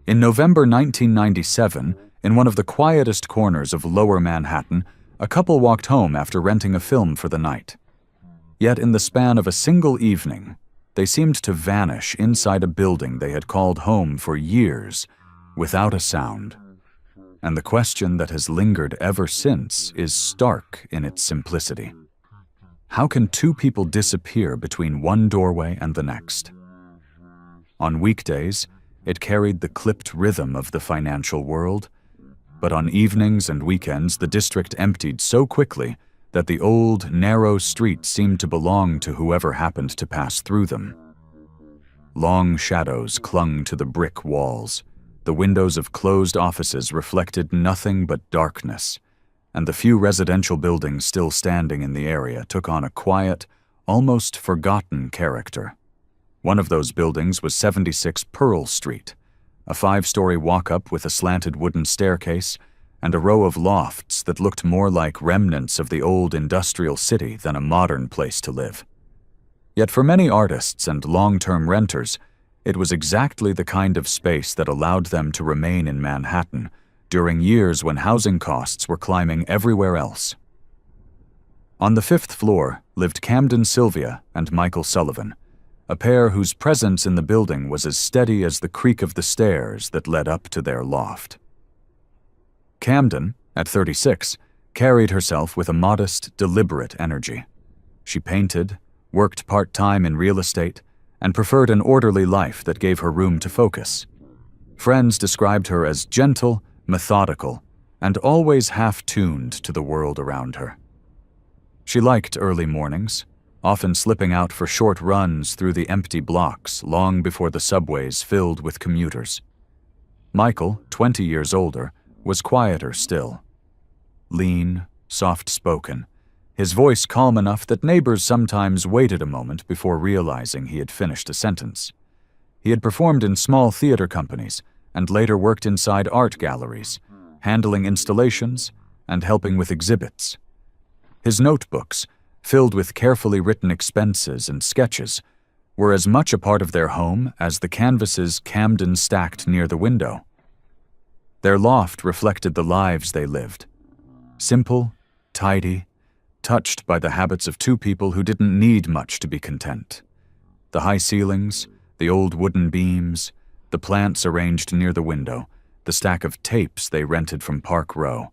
In November 1997, in one of the quietest corners of Lower Manhattan, a couple walked home after renting a film for the night. Yet in the span of a single evening, they seemed to vanish inside a building they had called home for years, without a sound. And the question that has lingered ever since is stark in its simplicity. How can two people disappear between one doorway and the next? On weekdays, it carried the clipped rhythm of the financial world, but on evenings and weekends the district emptied so quickly that the old, narrow streets seemed to belong to whoever happened to pass through them. Long shadows clung to the brick walls. The windows of closed offices reflected nothing but darkness, and the few residential buildings still standing in the area took on a quiet, almost forgotten character. One of those buildings was 76 Pearl Street, a 5-story walk-up with a slanted wooden staircase and a row of lofts that looked more like remnants of the old industrial city than a modern place to live. Yet for many artists and long-term renters, it was exactly the kind of space that allowed them to remain in Manhattan during years when housing costs were climbing everywhere else. On the 5th floor lived Camden Sylvia and Michael Sullivan, a pair whose presence in the building was as steady as the creak of the stairs that led up to their loft. Camden, at 36, carried herself with a modest, deliberate energy. She painted, worked part-time in real estate, and preferred an orderly life that gave her room to focus. Friends described her as gentle, methodical, and always half-tuned to the world around her. She liked early mornings, often slipping out for short runs through the empty blocks long before the subways filled with commuters. Michael, 20 years older, was quieter still. Lean, soft-spoken, his voice calm enough that neighbors sometimes waited a moment before realizing he had finished a sentence. He had performed in small theater companies and later worked inside art galleries, handling installations and helping with exhibits. His notebooks, filled with carefully written expenses and sketches, were as much a part of their home as the canvases Camden stacked near the window. Their loft reflected the lives they lived. Simple, tidy, touched by the habits of two people who didn't need much to be content. The high ceilings, the old wooden beams, the plants arranged near the window, the stack of tapes they rented from Park Row.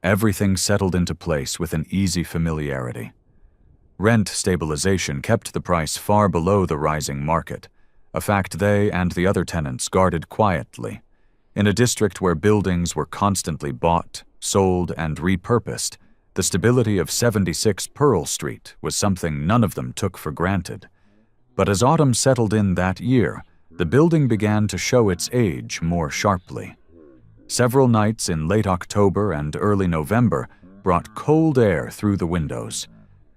Everything settled into place with an easy familiarity. Rent stabilization kept the price far below the rising market, a fact they and the other tenants guarded quietly. In a district where buildings were constantly bought, sold, and repurposed, the stability of 76 Pearl Street was something none of them took for granted. But as autumn settled in that year, the building began to show its age more sharply. Several nights in late October and early November brought cold air through the windows,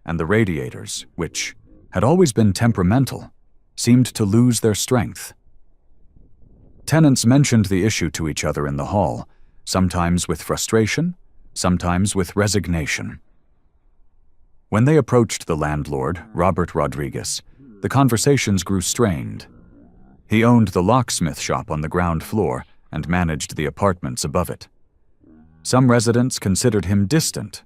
and the radiators, which had always been temperamental, seemed to lose their strength. Tenants mentioned the issue to each other in the hall, sometimes with frustration, sometimes with resignation. When they approached the landlord, Robert Rodriguez, the conversations grew strained. He owned the locksmith shop on the ground floor and managed the apartments above it. Some residents considered him distant.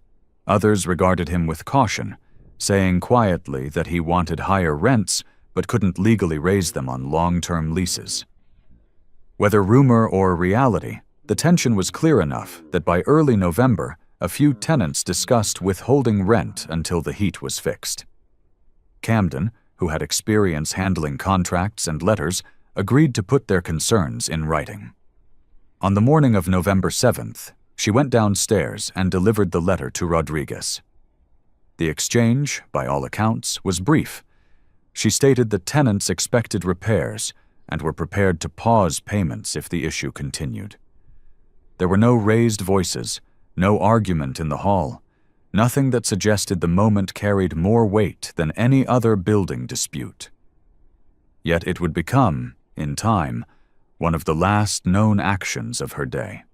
Others regarded him with caution, saying quietly that he wanted higher rents but couldn't legally raise them on long-term leases. Whether rumor or reality, the tension was clear enough that by early November, a few tenants discussed withholding rent until the heat was fixed. Camden, who had experience handling contracts and letters, agreed to put their concerns in writing. On the morning of November 7th, she went downstairs and delivered the letter to Rodriguez. The exchange, by all accounts, was brief. She stated that tenants expected repairs and were prepared to pause payments if the issue continued. There were no raised voices, no argument in the hall, nothing that suggested the moment carried more weight than any other building dispute. Yet it would become, in time, one of the last known actions of her day.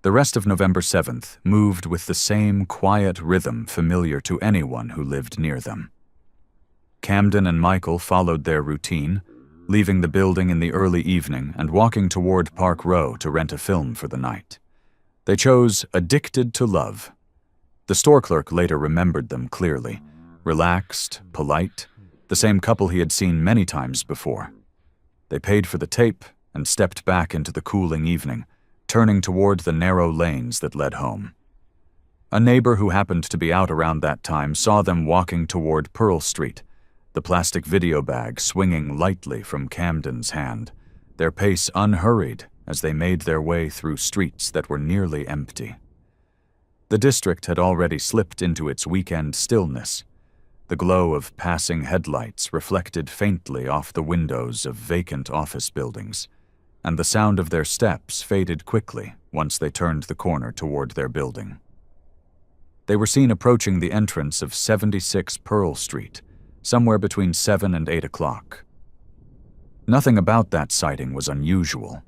The rest of November 7th moved with the same quiet rhythm familiar to anyone who lived near them. Camden and Michael followed their routine, leaving the building in the early evening and walking toward Park Row to rent a film for the night. They chose Addicted to Love. The store clerk later remembered them clearly, relaxed, polite, the same couple he had seen many times before. They paid for the tape and stepped back into the cooling evening, turning toward the narrow lanes that led home. A neighbor who happened to be out around that time saw them walking toward Pearl Street, the plastic video bag swinging lightly from Camden's hand, their pace unhurried as they made their way through streets that were nearly empty. The district had already slipped into its weekend stillness. The glow of passing headlights reflected faintly off the windows of vacant office buildings, and the sound of their steps faded quickly once they turned the corner toward their building. They were seen approaching the entrance of 76 Pearl Street, somewhere between 7 and 8 o'clock. Nothing about that sighting was unusual.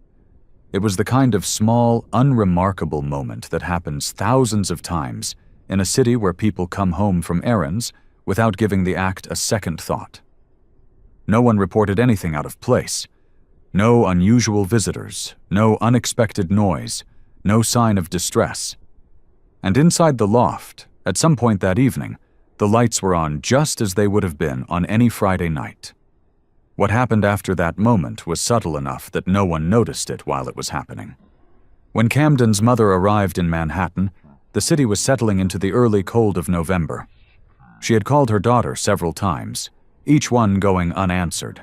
It was the kind of small, unremarkable moment that happens thousands of times in a city where people come home from errands without giving the act a second thought. No one reported anything out of place. No unusual visitors, no unexpected noise, no sign of distress. And inside the loft, at some point that evening, the lights were on just as they would have been on any Friday night. What happened after that moment was subtle enough that no one noticed it while it was happening. When Camden's mother arrived in Manhattan, the city was settling into the early cold of November. She had called her daughter several times, each one going unanswered.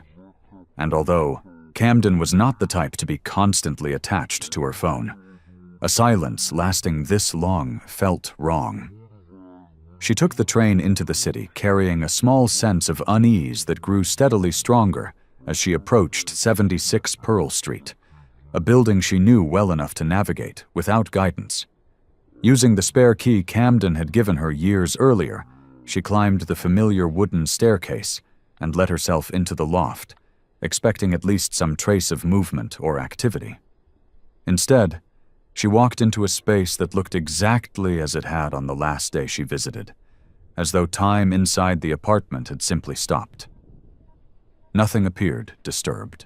And although Camden was not the type to be constantly attached to her phone, a silence lasting this long felt wrong. She took the train into the city, carrying a small sense of unease that grew steadily stronger as she approached 76 Pearl Street, a building she knew well enough to navigate without guidance. Using the spare key Camden had given her years earlier, she climbed the familiar wooden staircase and let herself into the loft, expecting at least some trace of movement or activity. Instead, she walked into a space that looked exactly as it had on the last day she visited, as though time inside the apartment had simply stopped. Nothing appeared disturbed.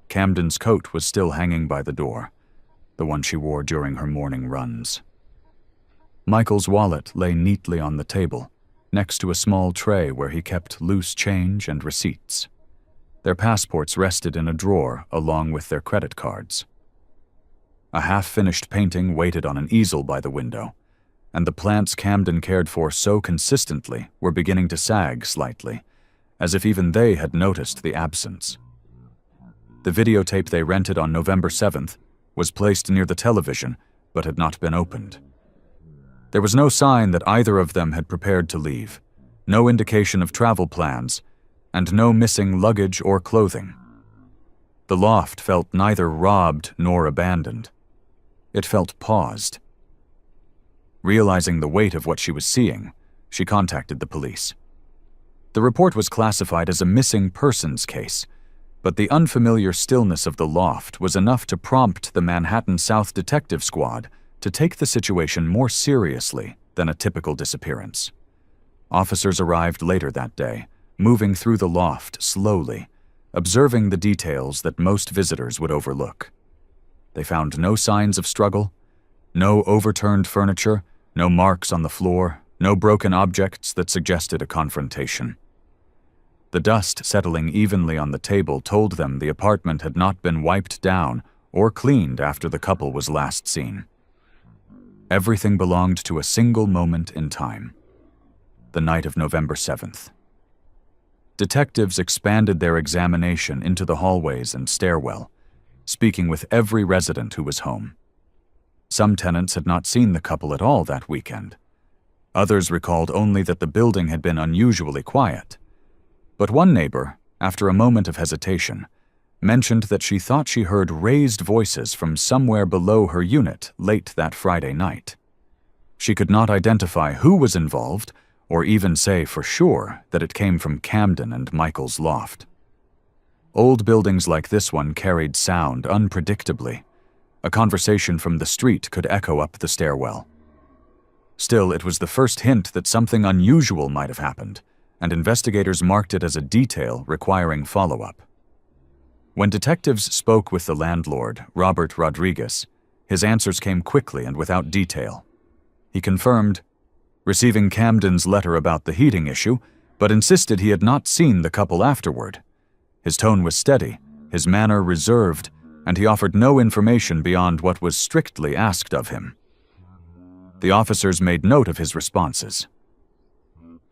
Camden's coat was still hanging by the door, the one she wore during her morning runs. Michael's wallet lay neatly on the table, next to a small tray where he kept loose change and receipts. Their passports rested in a drawer along with their credit cards. A half-finished painting waited on an easel by the window, and the plants Camden cared for so consistently were beginning to sag slightly, as if even they had noticed the absence. The videotape they rented on November 7th was placed near the television, but had not been opened. There was no sign that either of them had prepared to leave, no indication of travel plans, and no missing luggage or clothing. The loft felt neither robbed nor abandoned. It felt paused. Realizing the weight of what she was seeing, she contacted the police. The report was classified as a missing persons case, but the unfamiliar stillness of the loft was enough to prompt the Manhattan South Detective Squad to take the situation more seriously than a typical disappearance. Officers arrived later that day, moving through the loft slowly, observing the details that most visitors would overlook. They found no signs of struggle, no overturned furniture, no marks on the floor, no broken objects that suggested a confrontation. The dust settling evenly on the table told them the apartment had not been wiped down or cleaned after the couple was last seen. Everything belonged to a single moment in time, the night of November 7th. Detectives expanded their examination into the hallways and stairwell, speaking with every resident who was home. Some tenants had not seen the couple at all that weekend. Others recalled only that the building had been unusually quiet. But one neighbor, after a moment of hesitation, mentioned that she thought she heard raised voices from somewhere below her unit late that Friday night. She could not identify who was involved, or even say for sure that it came from Camden and Michael's loft. Old buildings like this one carried sound unpredictably. A conversation from the street could echo up the stairwell. Still, it was the first hint that something unusual might have happened, and investigators marked it as a detail requiring follow-up. When detectives spoke with the landlord, Robert Rodriguez, his answers came quickly and without detail. He confirmed receiving Camden's letter about the heating issue, but insisted he had not seen the couple afterward. His tone was steady, his manner reserved, and he offered no information beyond what was strictly asked of him. The officers made note of his responses.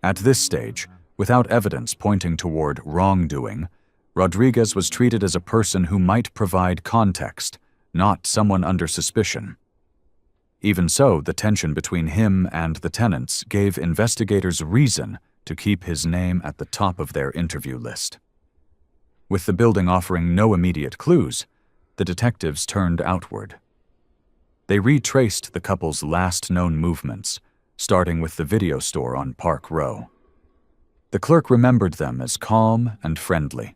At this stage, without evidence pointing toward wrongdoing, Rodriguez was treated as a person who might provide context, not someone under suspicion. Even so, the tension between him and the tenants gave investigators reason to keep his name at the top of their interview list. With the building offering no immediate clues, the detectives turned outward. They retraced the couple's last known movements, starting with the video store on Park Row. The clerk remembered them as calm and friendly.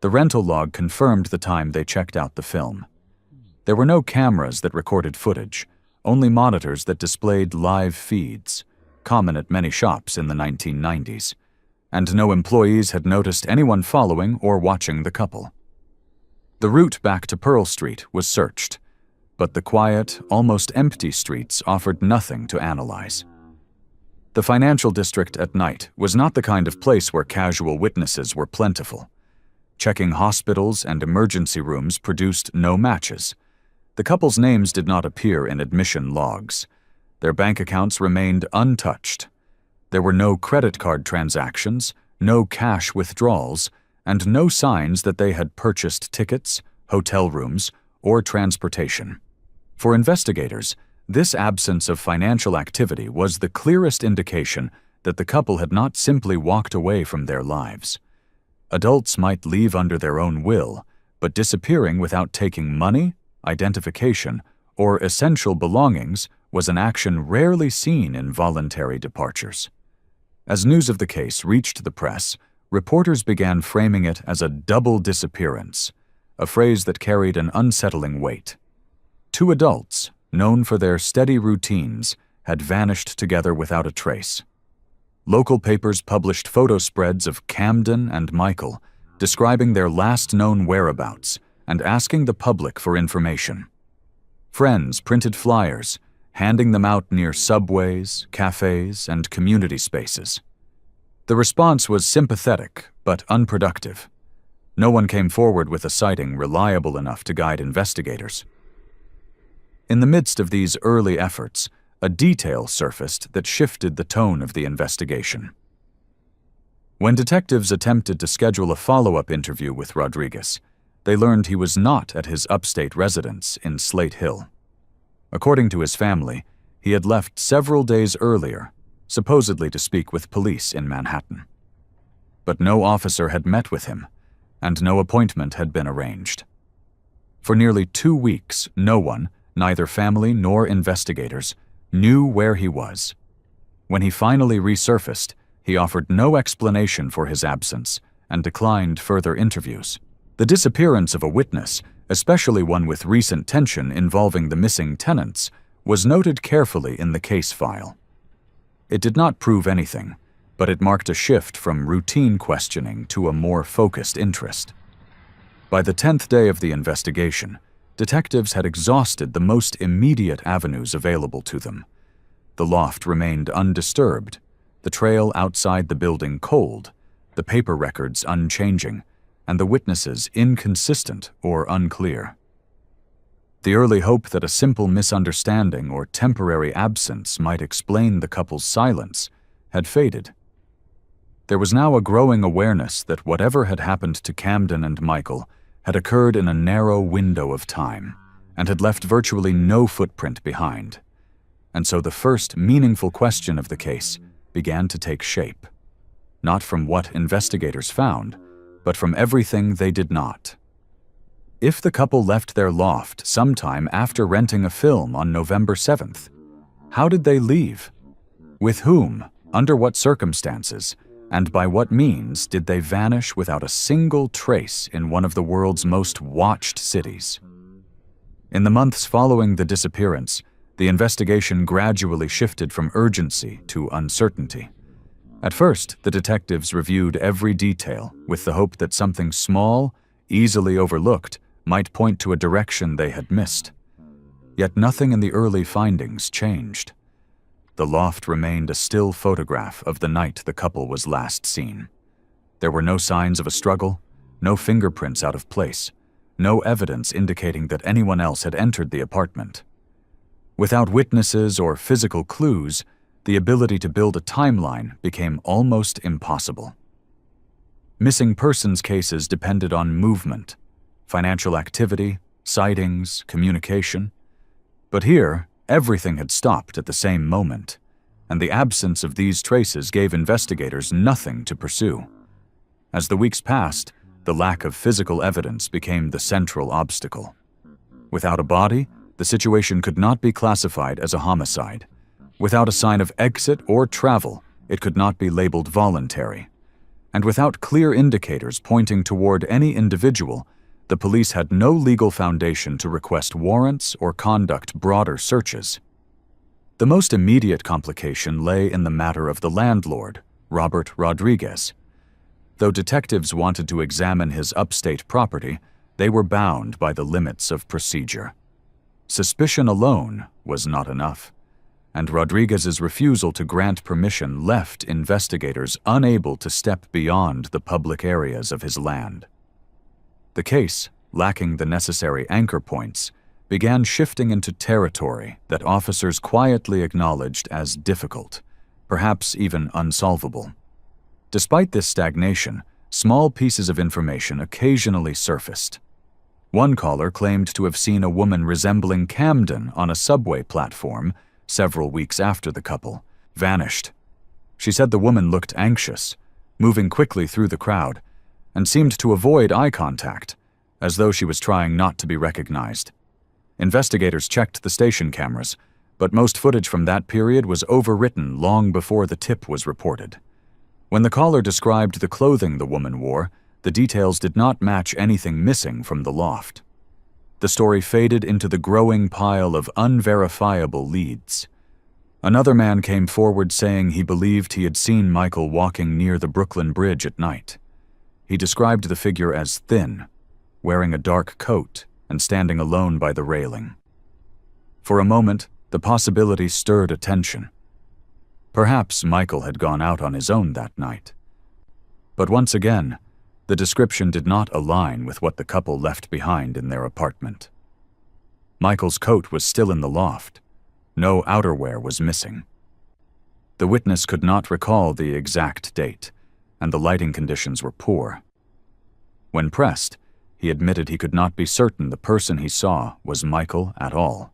The rental log confirmed the time they checked out the film. There were no cameras that recorded footage, only monitors that displayed live feeds, common at many shops in the 1990s, and no employees had noticed anyone following or watching the couple. The route back to Pearl Street was searched, but the quiet, almost empty streets offered nothing to analyze. The financial district at night was not the kind of place where casual witnesses were plentiful. Checking hospitals and emergency rooms produced no matches. The couple's names did not appear in admission logs. Their bank accounts remained untouched. There were no credit card transactions, no cash withdrawals, and no signs that they had purchased tickets, hotel rooms, or transportation. For investigators, this absence of financial activity was the clearest indication that the couple had not simply walked away from their lives. Adults might leave under their own will, but disappearing without taking money, identification, or essential belongings was an action rarely seen in voluntary departures. As news of the case reached the press, reporters began framing it as a double disappearance, a phrase that carried an unsettling weight. Two adults, known for their steady routines, had vanished together without a trace. Local papers published photo spreads of Camden and Michael, describing their last known whereabouts and asking the public for information. Friends printed flyers, handing them out near subways, cafes, and community spaces. The response was sympathetic but unproductive. No one came forward with a sighting reliable enough to guide investigators. In the midst of these early efforts, a detail surfaced that shifted the tone of the investigation. When detectives attempted to schedule a follow-up interview with Rodriguez, they learned he was not at his upstate residence in Slate Hill. According to his family, he had left several days earlier, supposedly to speak with police in Manhattan. But no officer had met with him, and no appointment had been arranged. For nearly 2 weeks, no one, neither family nor investigators, knew where he was. When he finally resurfaced, he offered no explanation for his absence and declined further interviews. The disappearance of a witness, especially one with recent tension involving the missing tenants, was noted carefully in the case file. It did not prove anything, but it marked a shift from routine questioning to a more focused interest. By the 10th day of the investigation, detectives had exhausted the most immediate avenues available to them. The loft remained undisturbed, the trail outside the building cold, the paper records unchanging, and the witnesses inconsistent or unclear. The early hope that a simple misunderstanding or temporary absence might explain the couple's silence had faded. There was now a growing awareness that whatever had happened to Camden and Michael had occurred in a narrow window of time and had left virtually no footprint behind. And so the first meaningful question of the case began to take shape, not from what investigators found, but from everything they did not. If the couple left their loft sometime after renting a film on November 7th, how did they leave? With whom, under what circumstances, and by what means did they vanish without a single trace in one of the world's most watched cities? In the months following the disappearance, the investigation gradually shifted from urgency to uncertainty. At first, the detectives reviewed every detail with the hope that something small, easily overlooked, might point to a direction they had missed. Yet nothing in the early findings changed. The loft remained a still photograph of the night the couple was last seen. There were no signs of a struggle, no fingerprints out of place, no evidence indicating that anyone else had entered the apartment. Without witnesses or physical clues, the ability to build a timeline became almost impossible. Missing persons cases depended on movement, financial activity, sightings, communication. But here, everything had stopped at the same moment, and the absence of these traces gave investigators nothing to pursue. As the weeks passed, the lack of physical evidence became the central obstacle. Without a body, the situation could not be classified as a homicide. Without a sign of exit or travel, it could not be labeled voluntary. And without clear indicators pointing toward any individual, the police had no legal foundation to request warrants or conduct broader searches. The most immediate complication lay in the matter of the landlord, Robert Rodriguez. Though detectives wanted to examine his upstate property, they were bound by the limits of procedure. Suspicion alone was not enough, and Rodriguez's refusal to grant permission left investigators unable to step beyond the public areas of his land. The case, lacking the necessary anchor points, began shifting into territory that officers quietly acknowledged as difficult, perhaps even unsolvable. Despite this stagnation, small pieces of information occasionally surfaced. One caller claimed to have seen a woman resembling Camden on a subway platform several weeks after the couple vanished. She said the woman looked anxious, moving quickly through the crowd, and seemed to avoid eye contact, as though she was trying not to be recognized. Investigators checked the station cameras, but most footage from that period was overwritten long before the tip was reported. When the caller described the clothing the woman wore, the details did not match anything missing from the loft. The story faded into the growing pile of unverifiable leads. Another man came forward saying he believed he had seen Michael walking near the Brooklyn Bridge at night. He described the figure as thin, wearing a dark coat and standing alone by the railing. For a moment, the possibility stirred attention. Perhaps Michael had gone out on his own that night. But once again, the description did not align with what the couple left behind in their apartment. Michael's coat was still in the loft. No outerwear was missing. The witness could not recall the exact date, and the lighting conditions were poor. When pressed, he admitted he could not be certain the person he saw was Michael at all.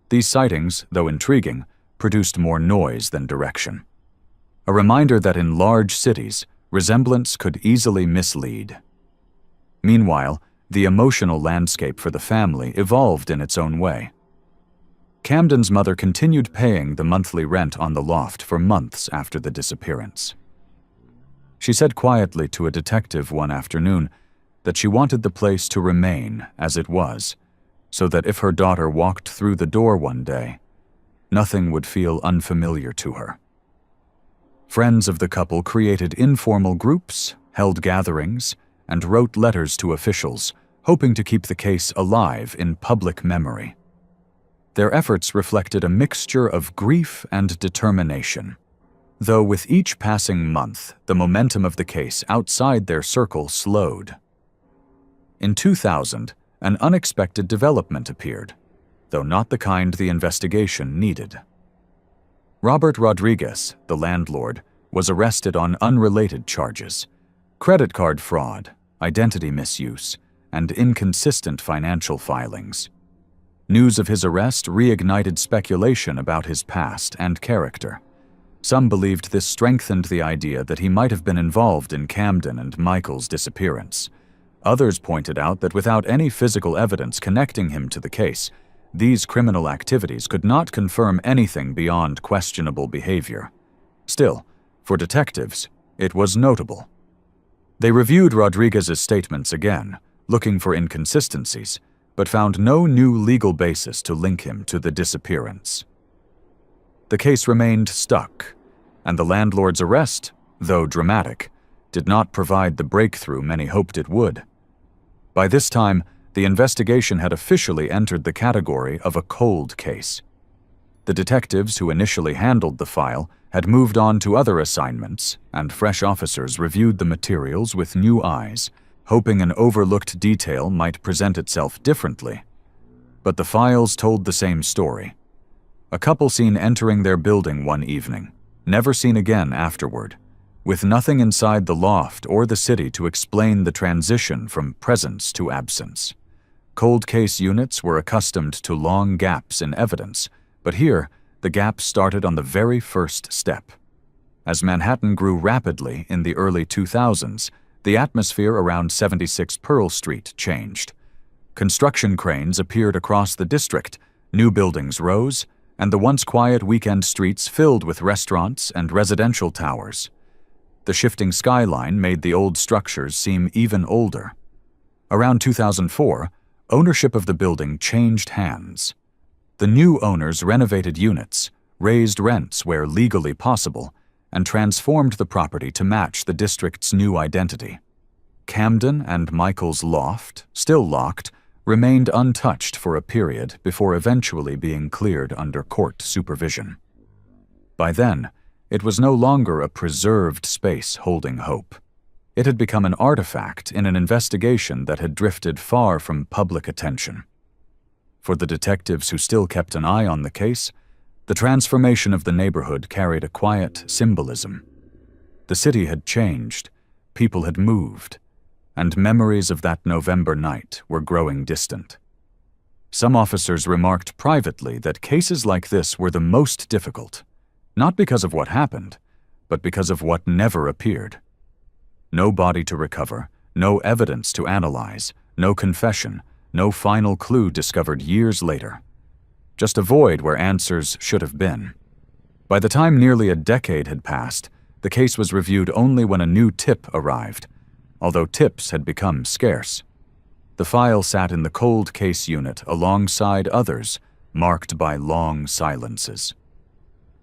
These sightings, though intriguing, produced more noise than direction. A reminder that in large cities, resemblance could easily mislead. Meanwhile, the emotional landscape for the family evolved in its own way. Camden's mother continued paying the monthly rent on the loft for months after the disappearance. She said quietly to a detective one afternoon that she wanted the place to remain as it was, so that if her daughter walked through the door one day, nothing would feel unfamiliar to her. Friends of the couple created informal groups, held gatherings, and wrote letters to officials, hoping to keep the case alive in public memory. Their efforts reflected a mixture of grief and determination, though with each passing month, the momentum of the case outside their circle slowed. In 2000, an unexpected development appeared, though not the kind the investigation needed. Robert Rodriguez, the landlord, was arrested on unrelated charges: credit card fraud, identity misuse, and inconsistent financial filings. News of his arrest reignited speculation about his past and character. Some believed this strengthened the idea that he might have been involved in Camden and Michael's disappearance. Others pointed out that without any physical evidence connecting him to the case, these criminal activities could not confirm anything beyond questionable behavior. Still, for detectives, it was notable. They reviewed Rodriguez's statements again, looking for inconsistencies, but found no new legal basis to link him to the disappearance. The case remained stuck, and the landlord's arrest, though dramatic, did not provide the breakthrough many hoped it would. By this time, the investigation had officially entered the category of a cold case. The detectives who initially handled the file had moved on to other assignments, and fresh officers reviewed the materials with new eyes, hoping an overlooked detail might present itself differently. But the files told the same story. A couple seen entering their building one evening, never seen again afterward, with nothing inside the loft or the city to explain the transition from presence to absence. Cold case units were accustomed to long gaps in evidence, but here, the gap started on the very first step. As Manhattan grew rapidly in the early 2000s, the atmosphere around 76 Pearl Street changed. Construction cranes appeared across the district, new buildings rose, and the once quiet weekend streets filled with restaurants and residential towers. The shifting skyline made the old structures seem even older. Around 2004, ownership of the building changed hands. The new owners renovated units, raised rents where legally possible, and transformed the property to match the district's new identity. Camden and Michael's loft, still locked, remained untouched for a period before eventually being cleared under court supervision. By then, it was no longer a preserved space holding hope. It had become an artifact in an investigation that had drifted far from public attention. For the detectives who still kept an eye on the case, the transformation of the neighborhood carried a quiet symbolism. The city had changed, people had moved, and memories of that November night were growing distant. Some officers remarked privately that cases like this were the most difficult, not because of what happened, but because of what never appeared. No body to recover, no evidence to analyze, no confession, no final clue discovered years later. Just a void where answers should have been. By the time nearly a decade had passed, the case was reviewed only when a new tip arrived, although tips had become scarce. The file sat in the cold case unit alongside others, marked by long silences.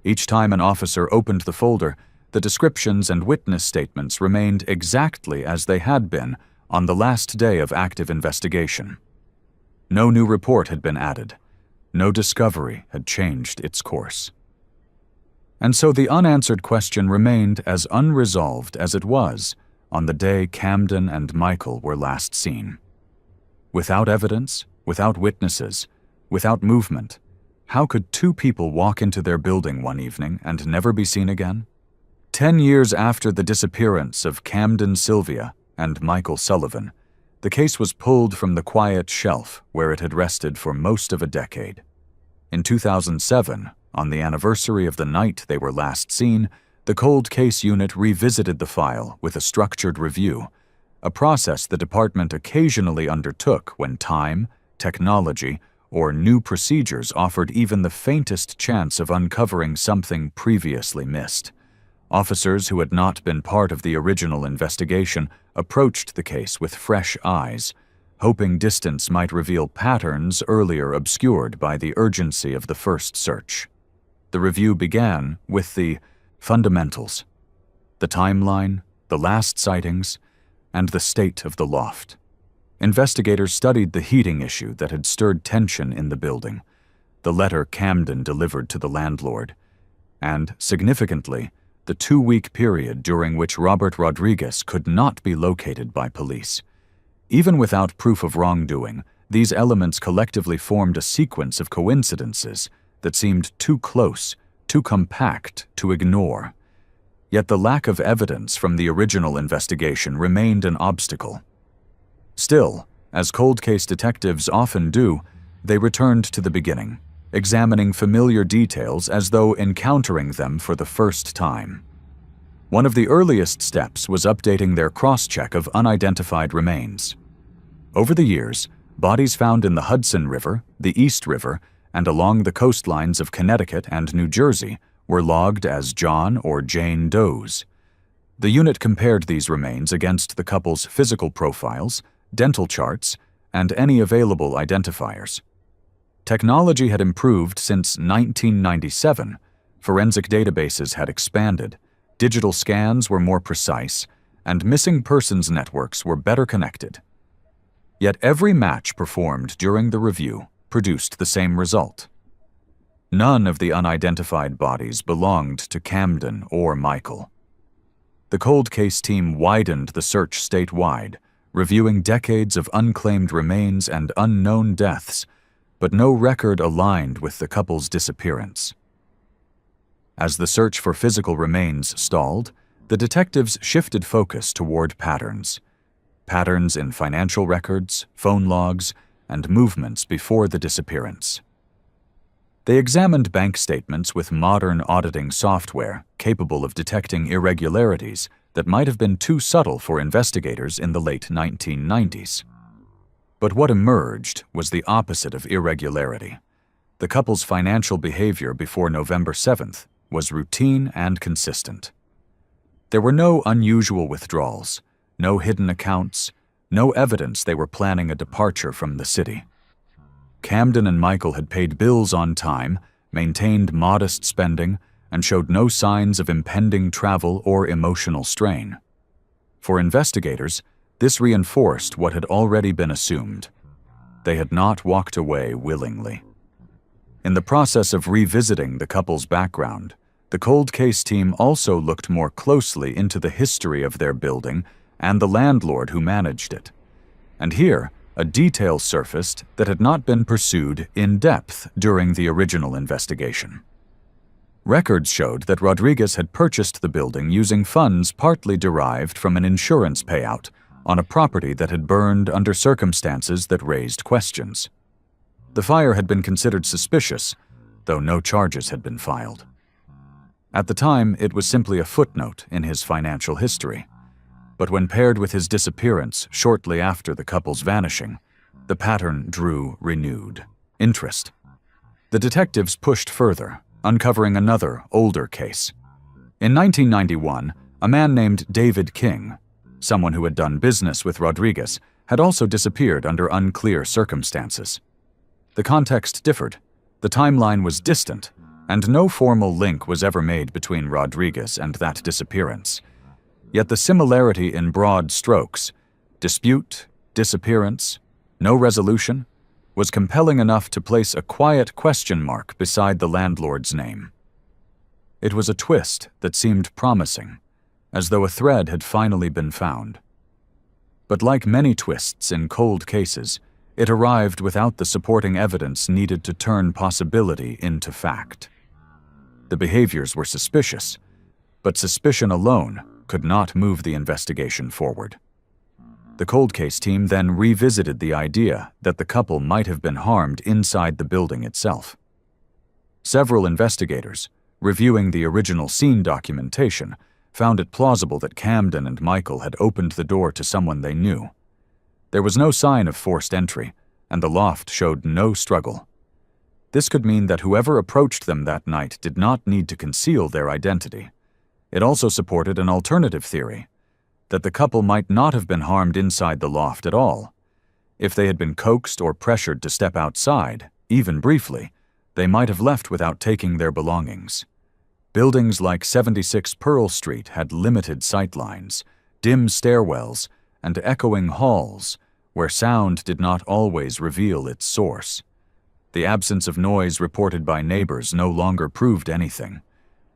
Each time an officer opened the folder, the descriptions and witness statements remained exactly as they had been on the last day of active investigation. No new report had been added. No discovery had changed its course. And so the unanswered question remained as unresolved as it was on the day Camden and Michael were last seen. Without evidence, without witnesses, without movement, how could two people walk into their building one evening and never be seen again? 10 years after the disappearance of Camden Sylvia and Michael Sullivan, the case was pulled from the quiet shelf where it had rested for most of a decade. In 2007, on the anniversary of the night they were last seen, the cold case unit revisited the file with a structured review, a process the department occasionally undertook when time, technology, or new procedures offered even the faintest chance of uncovering something previously missed. Officers who had not been part of the original investigation approached the case with fresh eyes, hoping distance might reveal patterns earlier obscured by the urgency of the first search. The review began with the fundamentals, the timeline, the last sightings, and the state of the loft. Investigators studied the heating issue that had stirred tension in the building, the letter Camden delivered to the landlord, and, significantly, the 2-week period during which Robert Rodriguez could not be located by police. Even without proof of wrongdoing, these elements collectively formed a sequence of coincidences that seemed too close, too compact to ignore. Yet the lack of evidence from the original investigation remained an obstacle. Still, as cold case detectives often do, they returned to the beginning, examining familiar details as though encountering them for the first time. One of the earliest steps was updating their cross-check of unidentified remains. Over the years, bodies found in the Hudson River, the East River, and along the coastlines of Connecticut and New Jersey were logged as John or Jane Does. The unit compared these remains against the couple's physical profiles, dental charts, and any available identifiers. Technology had improved since 1997, forensic databases had expanded, digital scans were more precise, and missing persons networks were better connected. Yet every match performed during the review produced the same result. None of the unidentified bodies belonged to Camden or Michael. The cold case team widened the search statewide, reviewing decades of unclaimed remains and unknown deaths, but no record aligned with the couple's disappearance. As the search for physical remains stalled, the detectives shifted focus toward patterns. Patterns in financial records, phone logs, and movements before the disappearance. They examined bank statements with modern auditing software capable of detecting irregularities that might have been too subtle for investigators in the late 1990s. But what emerged was the opposite of irregularity. The couple's financial behavior before November 7th was routine and consistent. There were no unusual withdrawals, no hidden accounts, no evidence they were planning a departure from the city. Camden and Michael had paid bills on time, maintained modest spending, and showed no signs of impending travel or emotional strain. For investigators, this reinforced what had already been assumed. They had not walked away willingly. In the process of revisiting the couple's background, the cold case team also looked more closely into the history of their building and the landlord who managed it. And here, a detail surfaced that had not been pursued in depth during the original investigation. Records showed that Rodriguez had purchased the building using funds partly derived from an insurance payout on a property that had burned under circumstances that raised questions. The fire had been considered suspicious, though no charges had been filed. At the time, it was simply a footnote in his financial history. But when paired with his disappearance shortly after the couple's vanishing, the pattern drew renewed interest. The detectives pushed further, uncovering another, older case. In 1991, a man named David King, someone who had done business with Rodriguez, had also disappeared under unclear circumstances. The context differed, the timeline was distant, and no formal link was ever made between Rodriguez and that disappearance. Yet the similarity in broad strokes, dispute, disappearance, no resolution, was compelling enough to place a quiet question mark beside the landlord's name. It was a twist that seemed promising, as though a thread had finally been found. But like many twists in cold cases, it arrived without the supporting evidence needed to turn possibility into fact. The behaviors were suspicious, but suspicion alone could not move the investigation forward. The cold case team then revisited the idea that the couple might have been harmed inside the building itself. Several investigators, reviewing the original scene documentation, found it plausible that Camden and Michael had opened the door to someone they knew. There was no sign of forced entry, and the loft showed no struggle. This could mean that whoever approached them that night did not need to conceal their identity. It also supported an alternative theory, that the couple might not have been harmed inside the loft at all. If they had been coaxed or pressured to step outside, even briefly, they might have left without taking their belongings. Buildings like 76 Pearl Street had limited sightlines, dim stairwells, and echoing halls where sound did not always reveal its source. The absence of noise reported by neighbors no longer proved anything.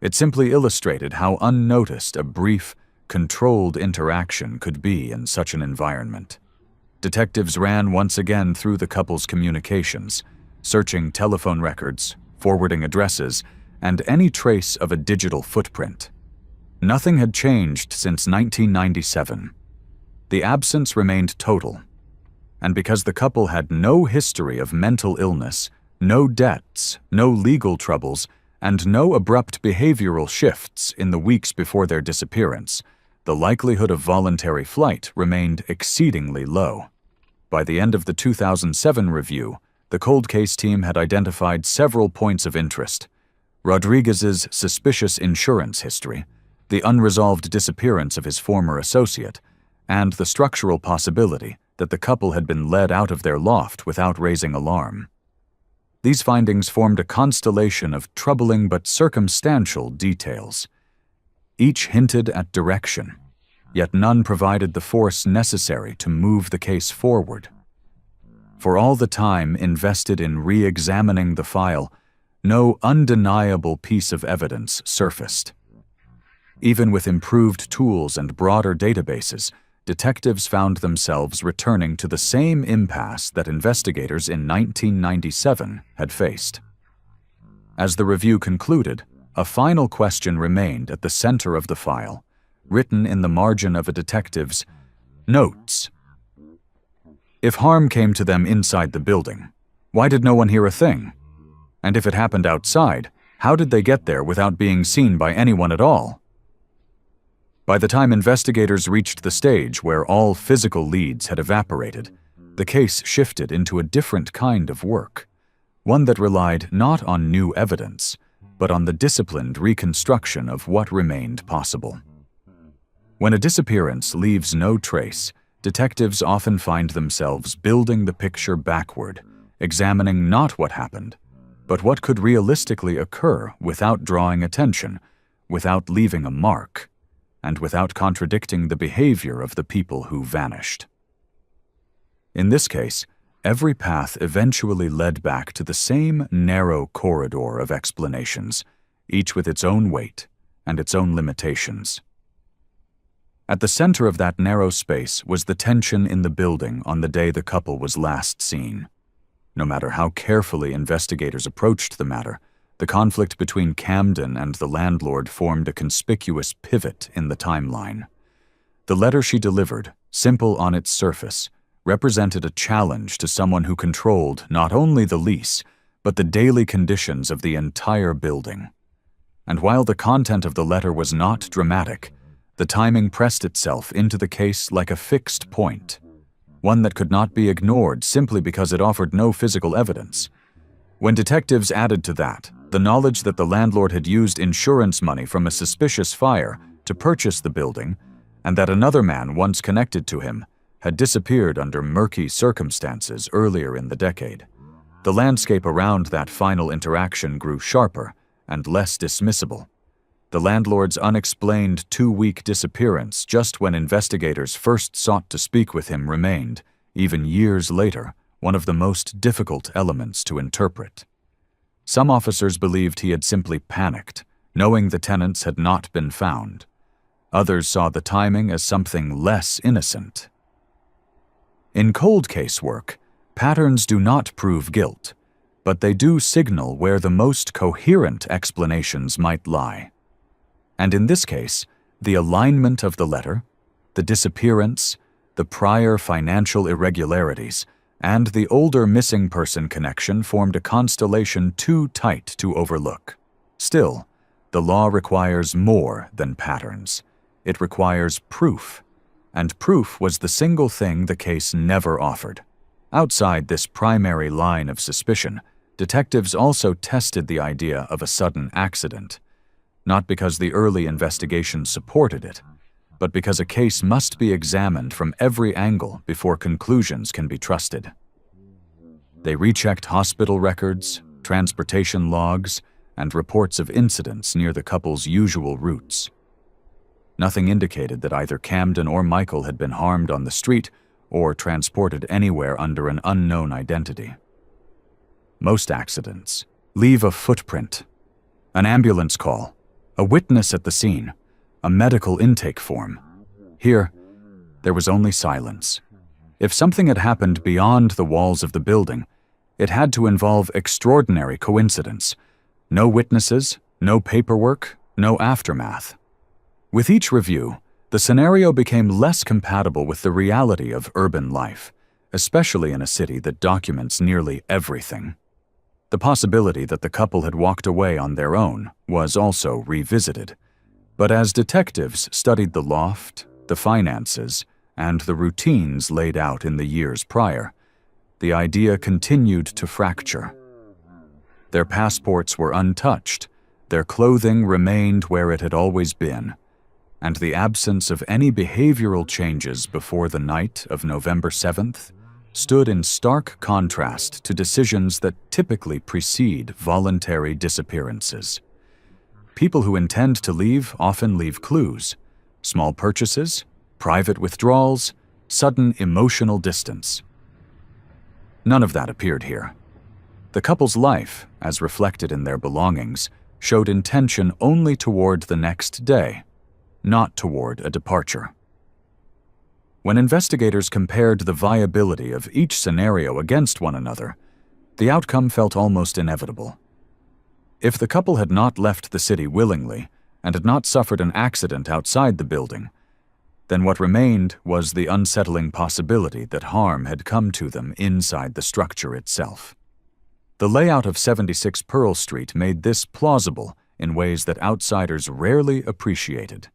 It simply illustrated how unnoticed a brief, controlled interaction could be in such an environment. Detectives ran once again through the couple's communications, searching telephone records, forwarding addresses, and any trace of a digital footprint. Nothing had changed since 1997. The absence remained total. And because the couple had no history of mental illness, no debts, no legal troubles, and no abrupt behavioral shifts in the weeks before their disappearance, the likelihood of voluntary flight remained exceedingly low. By the end of the 2007 review, the cold case team had identified several points of interest: Rodriguez's suspicious insurance history, the unresolved disappearance of his former associate, and the structural possibility that the couple had been led out of their loft without raising alarm. These findings formed a constellation of troubling but circumstantial details. Each hinted at direction, yet none provided the force necessary to move the case forward. For all the time invested in re-examining the file, no undeniable piece of evidence surfaced. Even with improved tools and broader databases, detectives found themselves returning to the same impasse that investigators in 1997 had faced. As the review concluded, a final question remained at the center of the file, written in the margin of a detective's notes. If harm came to them inside the building, why did no one hear a thing? And if it happened outside, how did they get there without being seen by anyone at all? By the time investigators reached the stage where all physical leads had evaporated, the case shifted into a different kind of work, one that relied not on new evidence, but on the disciplined reconstruction of what remained possible. When a disappearance leaves no trace, detectives often find themselves building the picture backward, examining not what happened, but what could realistically occur without drawing attention, without leaving a mark, and without contradicting the behavior of the people who vanished. In this case, every path eventually led back to the same narrow corridor of explanations, each with its own weight and its own limitations. At the center of that narrow space was the tension in the building on the day the couple was last seen. No matter how carefully investigators approached the matter, the conflict between Camden and the landlord formed a conspicuous pivot in the timeline. The letter she delivered, simple on its surface, represented a challenge to someone who controlled not only the lease, but the daily conditions of the entire building. And while the content of the letter was not dramatic, the timing pressed itself into the case like a fixed point, one that could not be ignored simply because it offered no physical evidence. When detectives added to that the knowledge that the landlord had used insurance money from a suspicious fire to purchase the building, and that another man once connected to him had disappeared under murky circumstances earlier in the decade, the landscape around that final interaction grew sharper and less dismissible. The landlord's unexplained 2-week disappearance just when investigators first sought to speak with him remained, even years later, one of the most difficult elements to interpret. Some officers believed he had simply panicked, knowing the tenants had not been found. Others saw the timing as something less innocent. In cold case work, patterns do not prove guilt, but they do signal where the most coherent explanations might lie. And in this case, the alignment of the letter, the disappearance, the prior financial irregularities, and the older missing person connection formed a constellation too tight to overlook. Still, the law requires more than patterns. It requires proof, and proof was the single thing the case never offered. Outside this primary line of suspicion, detectives also tested the idea of a sudden accident, not because the early investigation supported it, but because a case must be examined from every angle before conclusions can be trusted. They rechecked hospital records, transportation logs, and reports of incidents near the couple's usual routes. Nothing indicated that either Camden or Michael had been harmed on the street or transported anywhere under an unknown identity. Most accidents leave a footprint, an ambulance call, a witness at the scene, a medical intake form. Here, there was only silence. If something had happened beyond the walls of the building, it had to involve extraordinary coincidence. No witnesses, no paperwork, no aftermath. With each review, the scenario became less compatible with the reality of urban life, especially in a city that documents nearly everything. The possibility that the couple had walked away on their own was also revisited. But as detectives studied the loft, the finances, and the routines laid out in the years prior, the idea continued to fracture. Their passports were untouched, their clothing remained where it had always been, and the absence of any behavioral changes before the night of November 7th stood in stark contrast to decisions that typically precede voluntary disappearances. People who intend to leave often leave clues: small purchases, private withdrawals, sudden emotional distance. None of that appeared here. The couple's life, as reflected in their belongings, showed intention only toward the next day, not toward a departure. When investigators compared the viability of each scenario against one another, the outcome felt almost inevitable. If the couple had not left the city willingly and had not suffered an accident outside the building, then what remained was the unsettling possibility that harm had come to them inside the structure itself. The layout of 76 Pearl Street made this plausible in ways that outsiders rarely appreciated.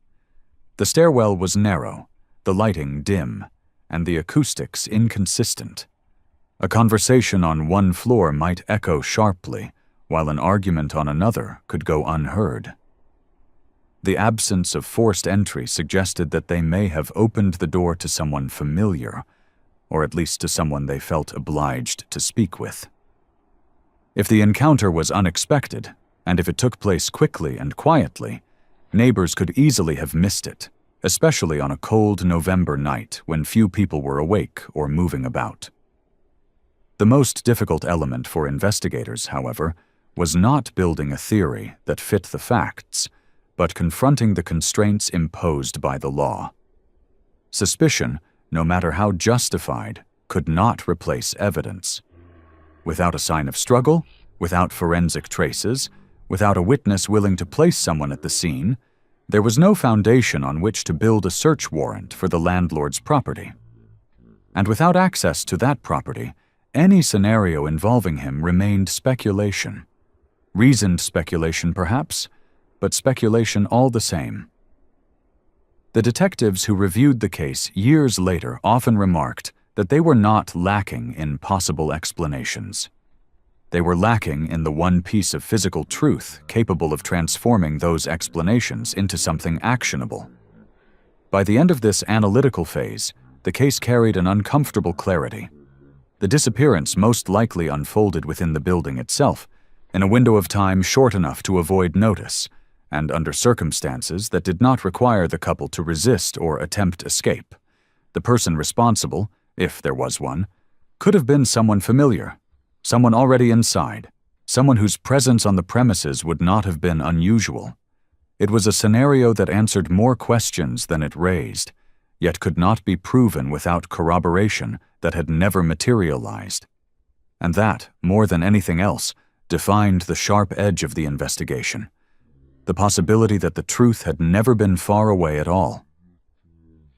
The stairwell was narrow, the lighting dim, and the acoustics inconsistent. A conversation on one floor might echo sharply, while an argument on another could go unheard. The absence of forced entry suggested that they may have opened the door to someone familiar, or at least to someone they felt obliged to speak with. If the encounter was unexpected, and if it took place quickly and quietly, neighbors could easily have missed it, especially on a cold November night when few people were awake or moving about. The most difficult element for investigators, however, was not building a theory that fit the facts, but confronting the constraints imposed by the law. Suspicion, no matter how justified, could not replace evidence. Without a sign of struggle, without forensic traces, without a witness willing to place someone at the scene, there was no foundation on which to build a search warrant for the landlord's property. And without access to that property, any scenario involving him remained speculation. Reasoned speculation, perhaps, but speculation all the same. The detectives who reviewed the case years later often remarked that they were not lacking in possible explanations. They were lacking in the one piece of physical truth capable of transforming those explanations into something actionable. By the end of this analytical phase, the case carried an uncomfortable clarity. The disappearance most likely unfolded within the building itself, in a window of time short enough to avoid notice, and under circumstances that did not require the couple to resist or attempt escape. The person responsible, if there was one, could have been someone familiar, someone already inside, someone whose presence on the premises would not have been unusual. It was a scenario that answered more questions than it raised, yet could not be proven without corroboration that had never materialized. And that, more than anything else, defined the sharp edge of the investigation. The possibility that the truth had never been far away at all.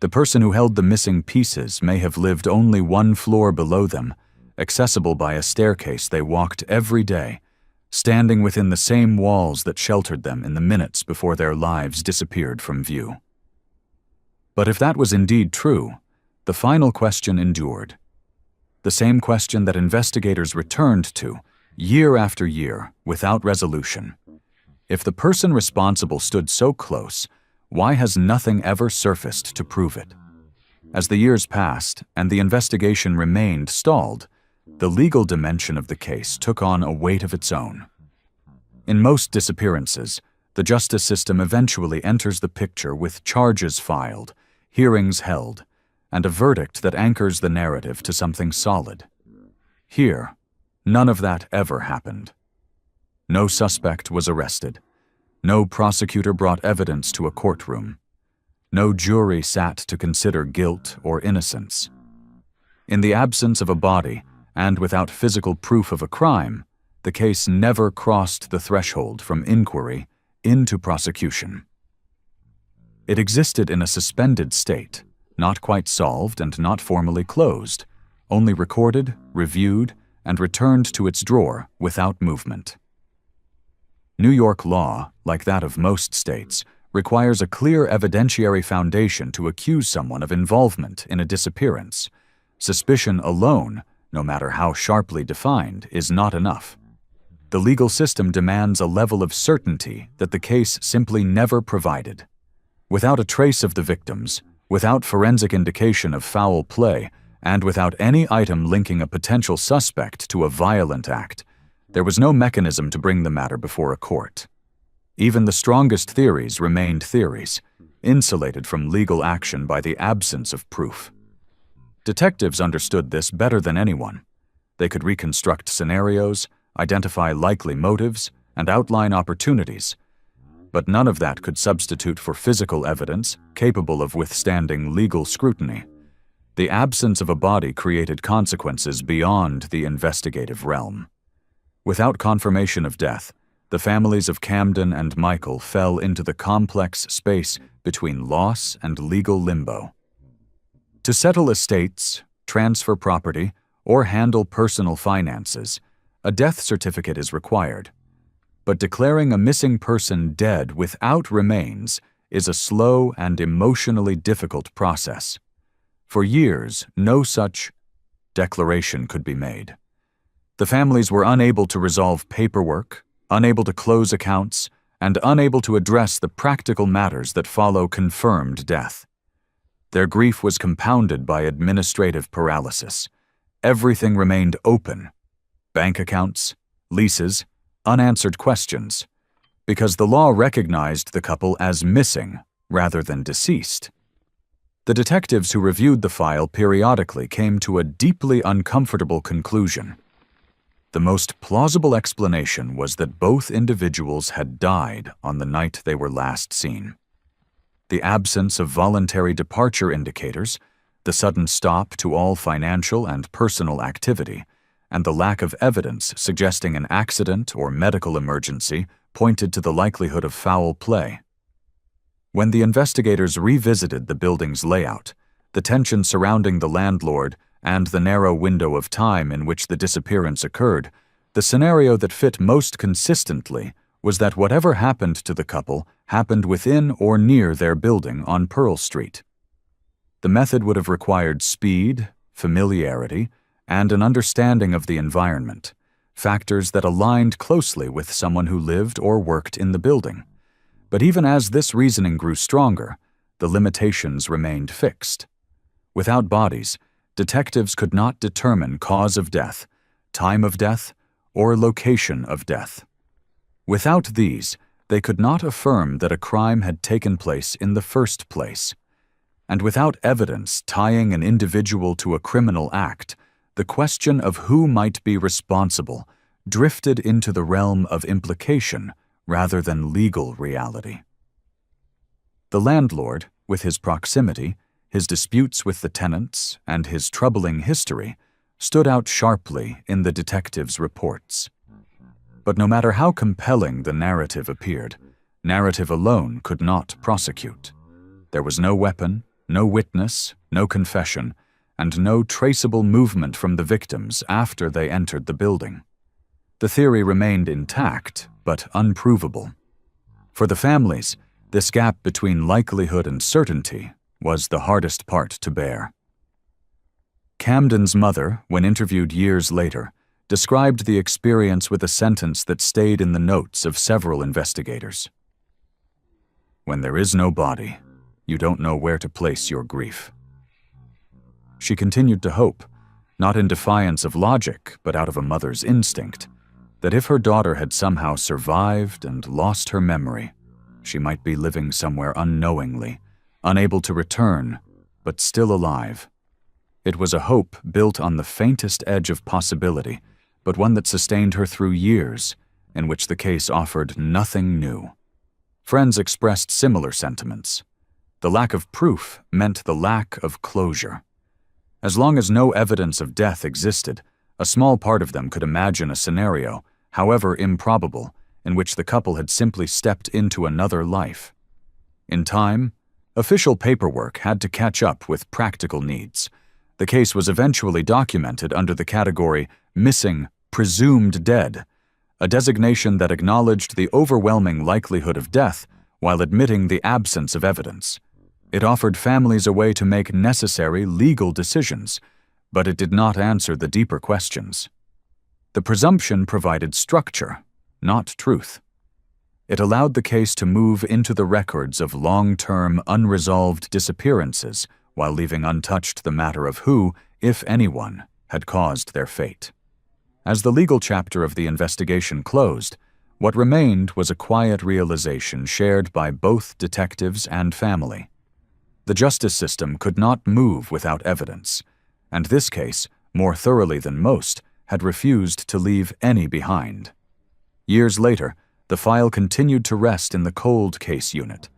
The person who held the missing pieces may have lived only one floor below them, accessible by a staircase they walked every day, standing within the same walls that sheltered them in the minutes before their lives disappeared from view. But if that was indeed true, the final question endured. The same question that investigators returned to, year after year, without resolution. If the person responsible stood so close, why has nothing ever surfaced to prove it? As the years passed and the investigation remained stalled, the legal dimension of the case took on a weight of its own. In most disappearances, the justice system eventually enters the picture with charges filed, hearings held, and a verdict that anchors the narrative to something solid. Here, none of that ever happened. No suspect was arrested. No prosecutor brought evidence to a courtroom. No jury sat to consider guilt or innocence. In the absence of a body, and without physical proof of a crime, the case never crossed the threshold from inquiry into prosecution. It existed in a suspended state, not quite solved and not formally closed, only recorded, reviewed, and returned to its drawer without movement. New York law, like that of most states, requires a clear evidentiary foundation to accuse someone of involvement in a disappearance. Suspicion alone, no matter how sharply defined, is not enough. The legal system demands a level of certainty that the case simply never provided. Without a trace of the victims, without forensic indication of foul play, and without any item linking a potential suspect to a violent act, there was no mechanism to bring the matter before a court. Even the strongest theories remained theories, insulated from legal action by the absence of proof. Detectives understood this better than anyone. They could reconstruct scenarios, identify likely motives, and outline opportunities. But none of that could substitute for physical evidence capable of withstanding legal scrutiny. The absence of a body created consequences beyond the investigative realm. Without confirmation of death, the families of Camden and Michael fell into the complex space between loss and legal limbo. To settle estates, transfer property, or handle personal finances, a death certificate is required. But declaring a missing person dead without remains is a slow and emotionally difficult process. For years, no such declaration could be made. The families were unable to resolve paperwork, unable to close accounts, and unable to address the practical matters that follow confirmed death. Their grief was compounded by administrative paralysis. Everything remained open: bank accounts, leases, unanswered questions, because the law recognized the couple as missing rather than deceased. The detectives who reviewed the file periodically came to a deeply uncomfortable conclusion. The most plausible explanation was that both individuals had died on the night they were last seen. The absence of voluntary departure indicators, the sudden stop to all financial and personal activity, and the lack of evidence suggesting an accident or medical emergency pointed to the likelihood of foul play. When the investigators revisited the building's layout, the tension surrounding the landlord and the narrow window of time in which the disappearance occurred, the scenario that fit most consistently was that whatever happened to the couple happened within or near their building on Pearl Street. The method would have required speed, familiarity, and an understanding of the environment, factors that aligned closely with someone who lived or worked in the building. But even as this reasoning grew stronger, the limitations remained fixed. Without bodies, detectives could not determine cause of death, time of death, or location of death. Without these, they could not affirm that a crime had taken place in the first place. And without evidence tying an individual to a criminal act, the question of who might be responsible drifted into the realm of implication rather than legal reality. The landlord, with his proximity, his disputes with the tenants, and his troubling history, stood out sharply in the detectives' reports. But no matter how compelling the narrative appeared, narrative alone could not prosecute. There was no weapon, no witness, no confession, and no traceable movement from the victims after they entered the building. The theory remained intact, but unprovable. For the families, this gap between likelihood and certainty was the hardest part to bear. Camden's mother, when interviewed years later, described the experience with a sentence that stayed in the notes of several investigators. "When there is no body, you don't know where to place your grief." She continued to hope, not in defiance of logic, but out of a mother's instinct, that if her daughter had somehow survived and lost her memory, she might be living somewhere unknowingly, unable to return, but still alive. It was a hope built on the faintest edge of possibility, but one that sustained her through years in which the case offered nothing new. Friends expressed similar sentiments. The lack of proof meant the lack of closure. As long as no evidence of death existed, a small part of them could imagine a scenario, however improbable, in which the couple had simply stepped into another life. In time, official paperwork had to catch up with practical needs. The case was eventually documented under the category Missing, Presumed Dead, a designation that acknowledged the overwhelming likelihood of death while admitting the absence of evidence. It offered families a way to make necessary legal decisions, but it did not answer the deeper questions. The presumption provided structure, not truth. It allowed the case to move into the records of long-term, unresolved disappearances while leaving untouched the matter of who, if anyone, had caused their fate. As the legal chapter of the investigation closed, what remained was a quiet realization shared by both detectives and family. The justice system could not move without evidence, and this case, more thoroughly than most, had refused to leave any behind. Years later, the file continued to rest in the cold case unit,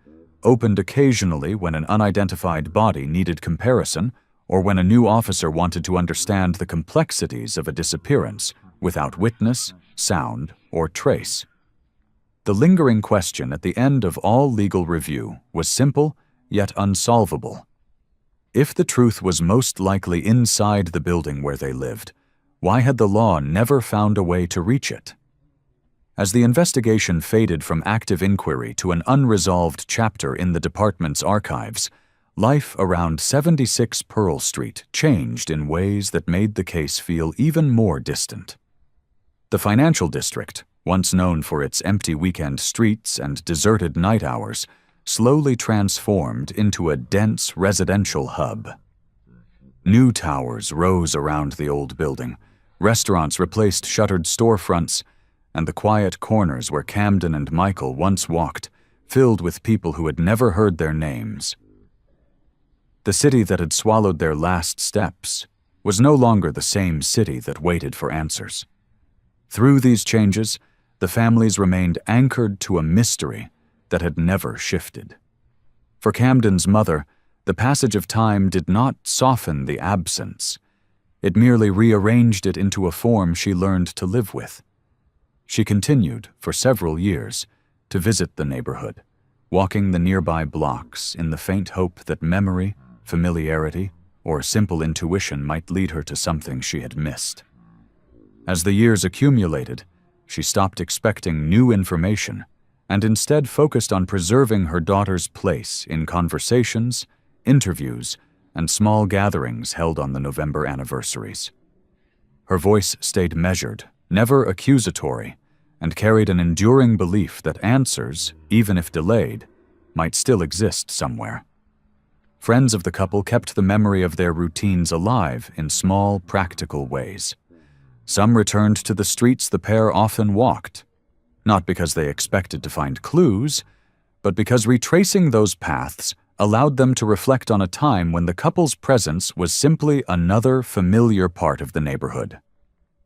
opened occasionally when an unidentified body needed comparison or when a new officer wanted to understand the complexities of a disappearance without witness, sound, or trace. The lingering question at the end of all legal review was simple yet unsolvable. If the truth was most likely inside the building where they lived, why had the law never found a way to reach it? As the investigation faded from active inquiry to an unresolved chapter in the department's archives, life around 76 Pearl Street changed in ways that made the case feel even more distant. The financial district, once known for its empty weekend streets and deserted night hours, slowly transformed into a dense residential hub. New towers rose around the old building, restaurants replaced shuttered storefronts, and the quiet corners where Camden and Michael once walked, filled with people who had never heard their names. The city that had swallowed their last steps was no longer the same city that waited for answers. Through these changes, the families remained anchored to a mystery that had never shifted. For Camden's mother, the passage of time did not soften the absence. It merely rearranged it into a form she learned to live with. She continued, for several years, to visit the neighborhood, walking the nearby blocks in the faint hope that memory, familiarity, or simple intuition might lead her to something she had missed. As the years accumulated, she stopped expecting new information and instead focused on preserving her daughter's place in conversations, interviews, and small gatherings held on the November anniversaries. Her voice stayed measured, never accusatory, and carried an enduring belief that answers, even if delayed, might still exist somewhere. Friends of the couple kept the memory of their routines alive in small, practical ways. Some returned to the streets the pair often walked, not because they expected to find clues, but because retracing those paths allowed them to reflect on a time when the couple's presence was simply another familiar part of the neighborhood.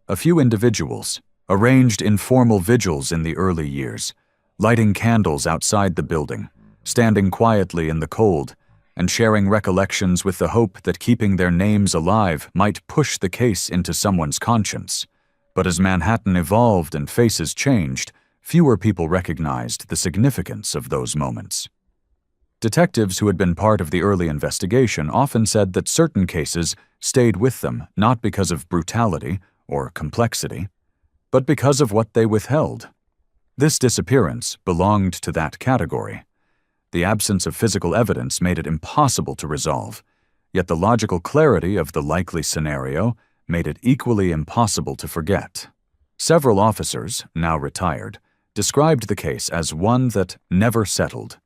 A few individuals arranged informal vigils in the early years, lighting candles outside the building, standing quietly in the cold, and sharing recollections with the hope that keeping their names alive might push the case into someone's conscience. But as Manhattan evolved and faces changed, fewer people recognized the significance of those moments. Detectives who had been part of the early investigation often said that certain cases stayed with them not because of brutality or complexity, but because of what they withheld. This disappearance belonged to that category. The absence of physical evidence made it impossible to resolve, yet the logical clarity of the likely scenario made it equally impossible to forget. Several officers, now retired, described the case as one that never settled,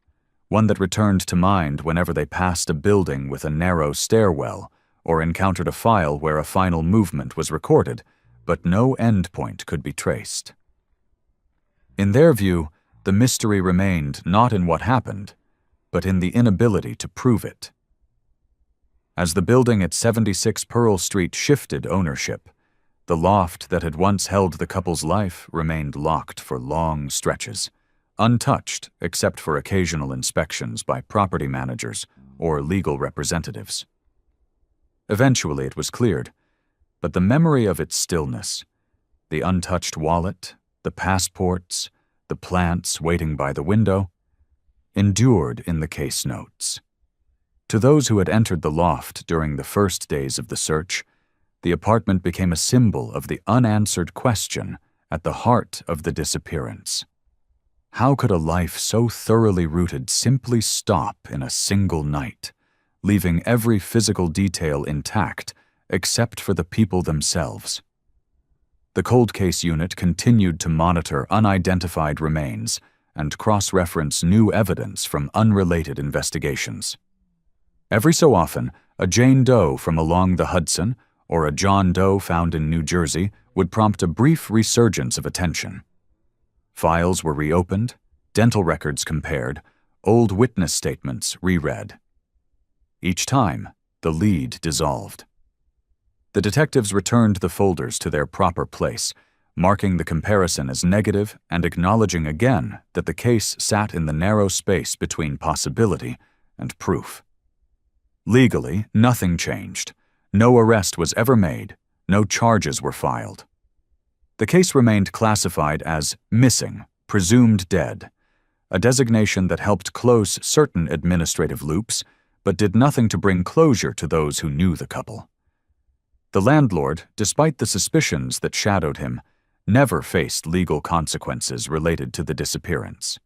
one that returned to mind whenever they passed a building with a narrow stairwell or encountered a file where a final movement was recorded, but no endpoint could be traced. In their view, the mystery remained not in what happened, but in the inability to prove it. As the building at 76 Pearl Street shifted ownership, the loft that had once held the couple's life remained locked for long stretches, untouched except for occasional inspections by property managers or legal representatives. Eventually it was cleared, but the memory of its stillness, the untouched wallet, the passports, the plants waiting by the window, endured in the case notes. To those who had entered the loft during the first days of the search, the apartment became a symbol of the unanswered question at the heart of the disappearance. How could a life so thoroughly rooted simply stop in a single night, leaving every physical detail intact except for the people themselves? The cold case unit continued to monitor unidentified remains and cross-reference new evidence from unrelated investigations. Every so often, a Jane Doe from along the Hudson or a John Doe found in New Jersey would prompt a brief resurgence of attention. Files were reopened, dental records compared, old witness statements reread. Each time, the lead dissolved. The detectives returned the folders to their proper place, marking the comparison as negative and acknowledging again that the case sat in the narrow space between possibility and proof. Legally, nothing changed. No arrest was ever made. No charges were filed. The case remained classified as missing, presumed dead, a designation that helped close certain administrative loops, but did nothing to bring closure to those who knew the couple. The landlord, despite the suspicions that shadowed him, never faced legal consequences related to the disappearance.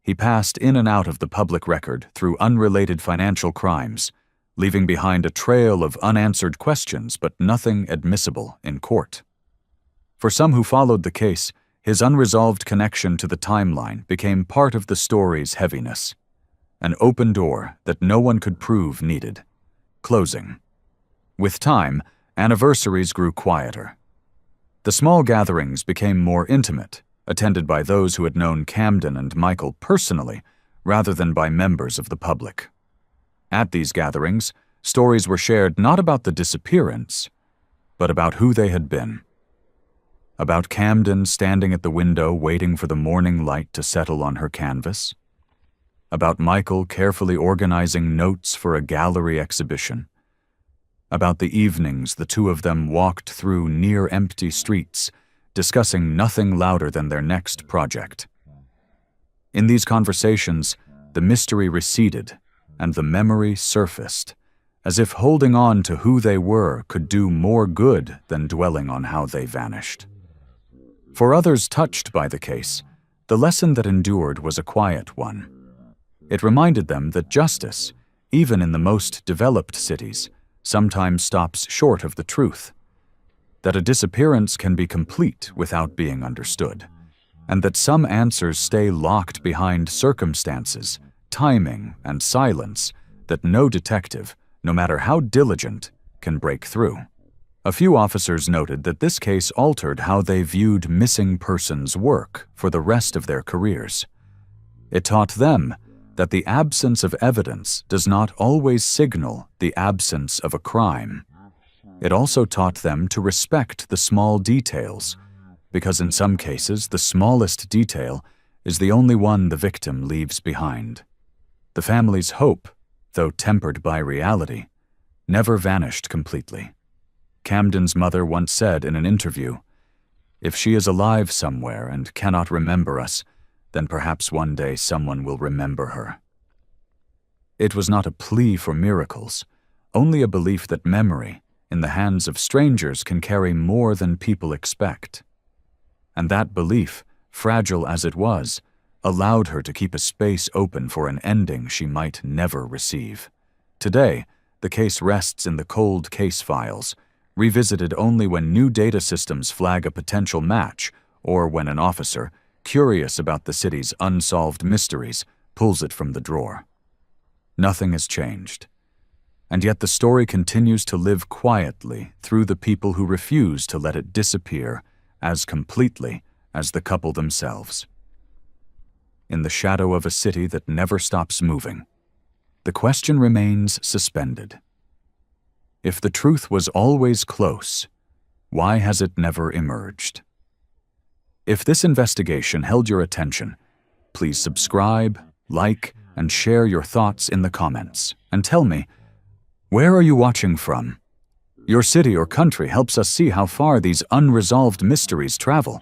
He passed in and out of the public record through unrelated financial crimes, leaving behind a trail of unanswered questions but nothing admissible in court. For some who followed the case, his unresolved connection to the timeline became part of the story's heaviness, an open door that no one could prove needed. Closing. With time, anniversaries grew quieter. The small gatherings became more intimate, attended by those who had known Camden and Michael personally rather than by members of the public. At these gatherings, stories were shared not about the disappearance, but about who they had been. About Camden standing at the window waiting for the morning light to settle on her canvas. About Michael carefully organizing notes for a gallery exhibition. About the evenings the two of them walked through near-empty streets, discussing nothing louder than their next project. In these conversations, the mystery receded and the memory surfaced, as if holding on to who they were could do more good than dwelling on how they vanished. For others touched by the case, the lesson that endured was a quiet one. It reminded them that justice, even in the most developed cities, sometimes stops short of the truth, that a disappearance can be complete without being understood, and that some answers stay locked behind circumstances, timing, and silence that no detective, no matter how diligent, can break through. A few officers noted that this case altered how they viewed missing persons' work for the rest of their careers. It taught them that the absence of evidence does not always signal the absence of a crime. It also taught them to respect the small details, because in some cases the smallest detail is the only one the victim leaves behind. The family's hope, though tempered by reality, never vanished completely. Camden's mother once said in an interview, "If she is alive somewhere and cannot remember us, then perhaps one day someone will remember her." It was not a plea for miracles, only a belief that memory, in the hands of strangers, can carry more than people expect. And that belief, fragile as it was, allowed her to keep a space open for an ending she might never receive. Today, the case rests in the cold case files, revisited only when new data systems flag a potential match or when an officer, curious about the city's unsolved mysteries, pulls it from the drawer. Nothing has changed. And yet the story continues to live quietly through the people who refuse to let it disappear as completely as the couple themselves. In the shadow of a city that never stops moving, the question remains suspended. If the truth was always close, why has it never emerged? If this investigation held your attention, please subscribe, like, and share your thoughts in the comments. And tell me, where are you watching from? Your city or country helps us see how far these unresolved mysteries travel.